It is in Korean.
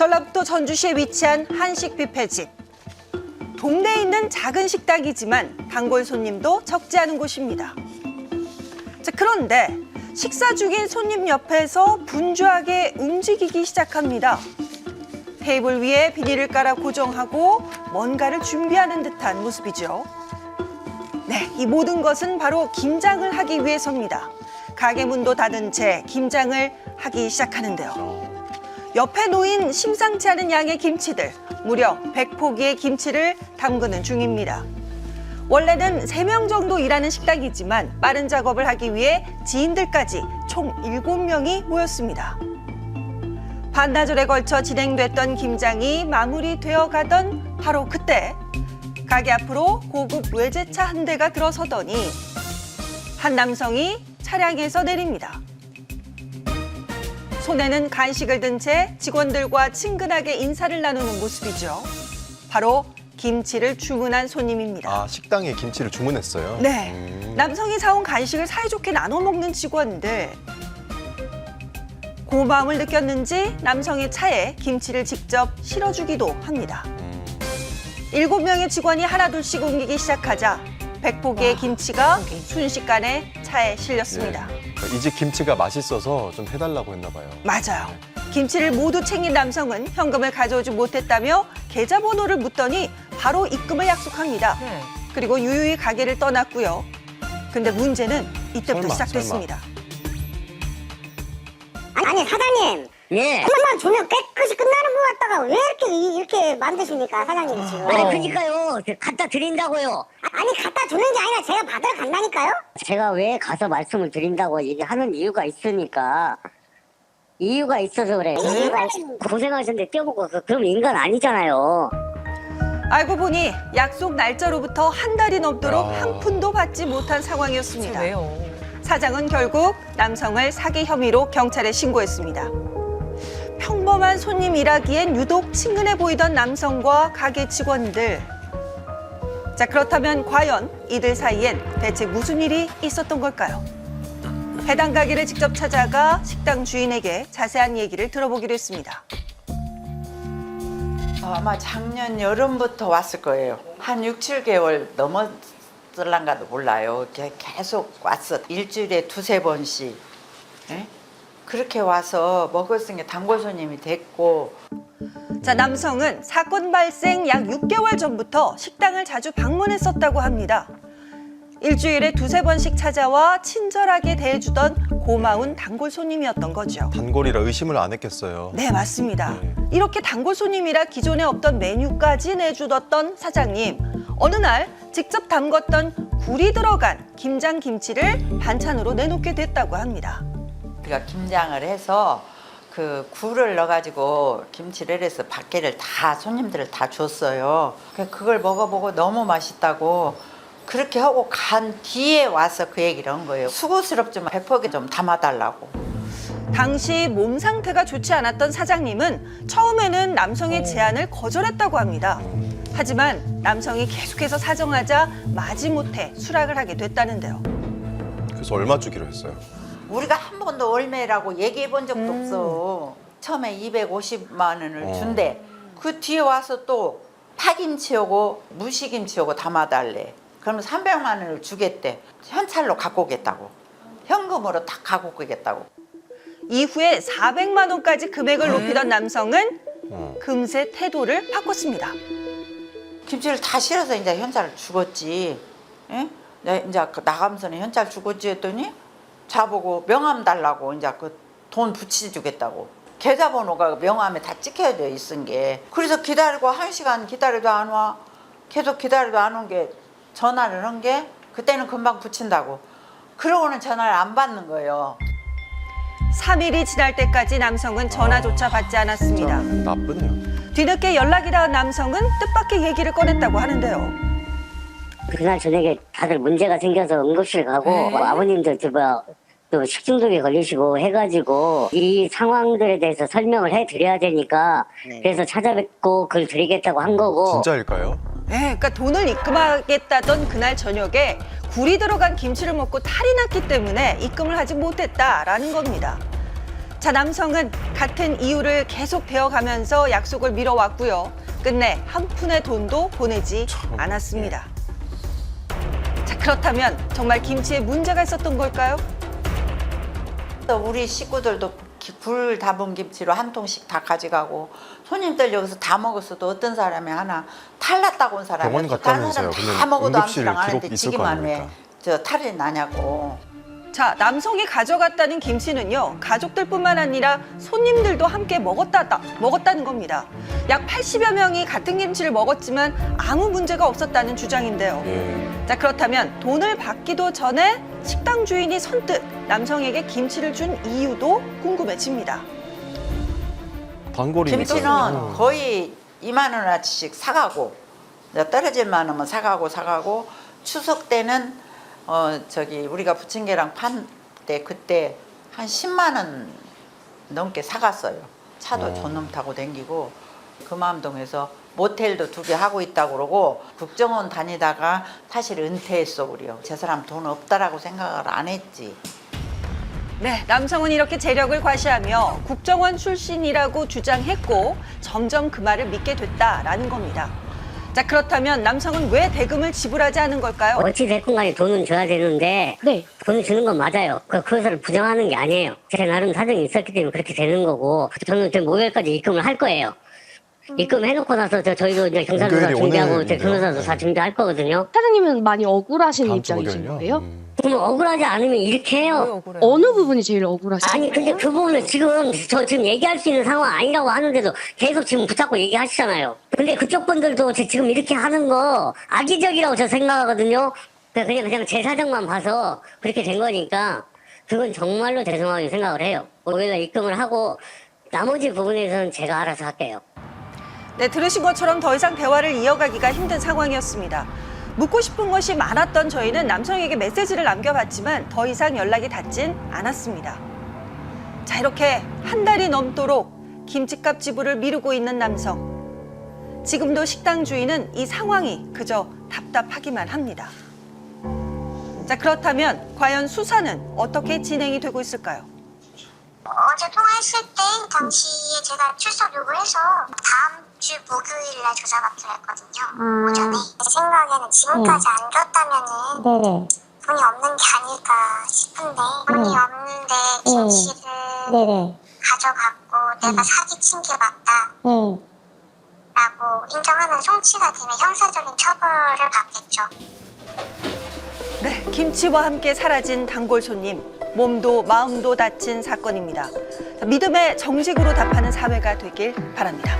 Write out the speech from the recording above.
전라북도 전주시에 위치한 한식 뷔페집. 동네에 있는 작은 식당이지만 단골 손님도 적지 않은 곳입니다. 자, 그런데 식사 중인 손님 옆에서 분주하게 움직이기 시작합니다. 테이블 위에 비닐을 깔아 고정하고 뭔가를 준비하는 듯한 모습이죠. 네, 이 모든 것은 바로 김장을 하기 위해서입니다. 가게 문도 닫은 채 김장을 하기 시작하는데요. 옆에 놓인 심상치 않은 양의 김치들, 무려 100포기의 김치를 담그는 중입니다. 원래는 3명 정도 일하는 식당이지만 빠른 작업을 하기 위해 지인들까지 총 7명이 모였습니다. 반나절에 걸쳐 진행됐던 김장이 마무리되어 가던 바로 그때 가게 앞으로 고급 외제차 한 대가 들어서더니 한 남성이 차량에서 내립니다. 손에는 간식을 든 채 직원들과 친근하게 인사를 나누는 모습이죠. 바로 김치를 주문한 손님입니다. 아, 식당에 김치를 주문했어요? 네, 남성이 사온 간식을 사이좋게 나눠 먹는 직원들. 고마움을 느꼈는지 남성의 차에 김치를 직접 실어주기도 합니다. 7명의 직원이 하나둘씩 옮기기 시작하자 100포기의 김치가 순식간에 차에 실렸습니다. 이 집 김치가 맛있어서 좀 해달라고 했나 봐요. 맞아요. 김치를 모두 챙긴 남성은 현금을 가져오지 못했다며 계좌번호를 묻더니 바로 입금을 약속합니다. 그리고 유유히 가게를 떠났고요. 근데 문제는 이때부터 시작됐습니다. 아니 사장님, 예. 한번만 주면 깨끗이 끝나는 것 같다가 왜 이렇게 만드십니까 사장님 지금? 아니 그러니까요. 갖다 드린다고요. 아니 갖다 주는 게 아니라 제가 받으러 간다니까요? 제가 왜 가서 말씀을 드린다고 얘기하는 이유가 있으니까. 이유가 있어서 그래. 이유가 고생하셨는데 뛰어먹고 그럼 인간 아니잖아요. 알고 보니 약속 날짜로부터 한 달이 넘도록 야. 한 푼도 받지 못한 상황이었습니다. 왜요? 사장은 결국 남성을 사기 혐의로 경찰에 신고했습니다. 평범한 손님이라기엔 유독 친근해 보이던 남성과 가게 직원들. 자, 그렇다면 과연 이들 사이엔 대체 무슨 일이 있었던 걸까요? 해당 가게를 직접 찾아가 식당 주인에게 자세한 얘기를 들어보기로 했습니다. 아마 작년 여름부터 왔을 거예요. 한 6, 7개월 넘었을란가도 몰라요. 이렇게 계속 왔어. 일주일에 2~3번씩. 예? 그렇게 와서 먹었으니까 단골 손님이 됐고. 자, 남성은 사건 발생 약 6개월 전부터 식당을 자주 방문했었다고 합니다. 일주일에 2~3번씩 찾아와 친절하게 대해주던 고마운 단골 손님이었던 거죠. 단골이라 의심을 안 했겠어요. 네, 맞습니다. 네. 이렇게 단골 손님이라 기존에 없던 메뉴까지 내주던 사장님. 어느 날 직접 담궜던 굴이 들어간 김장 김치를 반찬으로 내놓게 됐다고 합니다. 우리가 김장을 해서 그 굴을 넣어가지고 김치를 해서 밖에를 다 손님들을 다 줬어요. 그걸 먹어보고 너무 맛있다고 그렇게 하고 간 뒤에 와서 그 얘기를 한 거예요. 수고스럽지만 100포기 좀 담아달라고. 당시 몸 상태가 좋지 않았던 사장님은 처음에는 남성의 제안을 거절했다고 합니다. 하지만 남성이 계속해서 사정하자 마지못해 수락을 하게 됐다는데요. 그래서 얼마 주기로 했어요? 우리가 한 번도 얼마라고 얘기해 본 적도 없어. 처음에 250만 원을 준대. 그 뒤에 와서 또 파김치하고 무시김치하고 담아달래. 그러면 300만 원을 주겠대. 현찰로 갖고 오겠다고. 현금으로 다 갖고 오겠다고. 이후에 400만 원까지 금액을 높이던 남성은 금세 태도를 바꿨습니다. 김치를 다 실어서 이제 현찰을 주겠지. 예? 네, 이제 나가면서는 현찰 주겠지 했더니 자보고 명함 달라고 이제 그 돈 붙여주겠다고. 계좌번호가 명함에 다 찍혀야 돼 있은 게. 그래서 기다리고 1시간 기다려도 안 와. 계속 기다려도 안 온 게 전화를 한 게 그때는 금방 붙인다고. 그러고는 전화를 안 받는 거예요. 3일이 지날 때까지 남성은 전화조차 받지 않았습니다. 나쁘네요. 뒤늦게 연락이 닿은 남성은 뜻밖의 얘기를 꺼냈다고 하는데요. 그날 저녁에 다들 문제가 생겨서 응급실 가고 아버님들 또 식중독에 걸리시고 해가지고 이 상황들에 대해서 설명을 해드려야 되니까 그래서 찾아뵙고 글 드리겠다고 한 거고. 진짜일까요? 네, 그러니까 돈을 입금하겠다던 그날 저녁에 굴이 들어간 김치를 먹고 탈이 났기 때문에 입금을 하지 못했다라는 겁니다. 자, 남성은 같은 이유를 계속 대어가면서 약속을 미뤄왔고요. 끝내 한 푼의 돈도 보내지 않았습니다. 자, 그렇다면 정말 김치에 문제가 있었던 걸까요? 또 우리 식구들도 굴 담은 김치로 한 통씩 다 가져가고 손님들 여기서 다 먹었어도 어떤 사람이 하나 탈났다고 온 사람이 병원 없어. 다른 갔다면서요. 사람 다 근데 먹어도 응급실 아무도 안 기록 하는데 있을 거 지금만 왜 아닙니까? 저 탈이 나냐고. 자, 남성이 가져갔다는 김치는요, 가족들뿐만 아니라 손님들도 함께 먹었다는 겁니다. 약 80여 명이 같은 김치를 먹었지만 아무 문제가 없었다는 주장인데요. 예. 자, 그렇다면 돈을 받기도 전에 식당 주인이 선뜻 남성에게 김치를 준 이유도 궁금해집니다. 단골이니까. 김치는 거의 2만 원어치씩 사가고 이제 떨어질 만하면 사가고 추석 때는 우리가 부침개랑 판 때 그때 한 10만 원 넘게 사갔어요. 차도 존놈 타고 댕기고 금암동에서 모텔도 2개 하고 있다고 그러고 국정원 다니다가 사실 은퇴했어 우리요. 저 사람 돈 없다라고 생각을 안 했지. 네, 남성은 이렇게 재력을 과시하며 국정원 출신이라고 주장했고 점점 그 말을 믿게 됐다라는 겁니다. 자, 그렇다면 남성은 왜 대금을 지불하지 않은 걸까요? 어찌됐건 간에 돈은 줘야 되는데 네. 돈을 주는 건 맞아요. 그것을 부정하는 게 아니에요. 제 나름 사정이 있었기 때문에 그렇게 되는 거고 저는 목요일까지 입금을 할 거예요. 입금해놓고 나서 저희도 이제 경찰조사 목요일이 준비하고 오늘이네요. 변호사도 다 준비할 거거든요. 사장님은 많이 억울하신 다음 주 입장이신 목요일요? 거예요? 그럼 억울하지 않으면 이렇게 해요. 어느 부분이 제일 억울하신가요? 아니 근데 그 부분은 지금 저 지금 얘기할 수 있는 상황 아니라고 하는데도 계속 지금 붙잡고 얘기하시잖아요. 근데 그쪽 분들도 지금 이렇게 하는 거 악의적이라고 저 생각하거든요. 그냥 제 사정만 봐서 그렇게 된 거니까 그건 정말로 죄송하게 생각을 해요. 오히려 입금을 하고 나머지 부분에서는 제가 알아서 할게요. 네, 들으신 것처럼 더 이상 대화를 이어가기가 힘든 상황이었습니다. 묻고 싶은 것이 많았던 저희는 남성에게 메시지를 남겨봤지만 더 이상 연락이 닿진 않았습니다. 자, 이렇게 한 달이 넘도록 김치값 지불을 미루고 있는 남성. 지금도 식당 주인은 이 상황이 그저 답답하기만 합니다. 자, 그렇다면 과연 수사는 어떻게 진행이 되고 있을까요? 어제 통화했을 때 당시에 제가 출석 요구해서 다음 주 목요일 날 조사받기로 했거든요. 오전에. 제 생각에는 지금까지 안 줬다면은 네네. 돈이 없는 게 아닐까 싶은데 돈이 없는데 김치를 네네. 가져갔고 내가 사기친 게 맞다 네. 라고 인정하는 송치가 되면 형사적인 처벌을 받겠죠. 네, 김치와 함께 사라진 단골 손님. 몸도 마음도 다친 사건입니다. 자, 믿음의 정직으로 답하는 사회가 되길 바랍니다.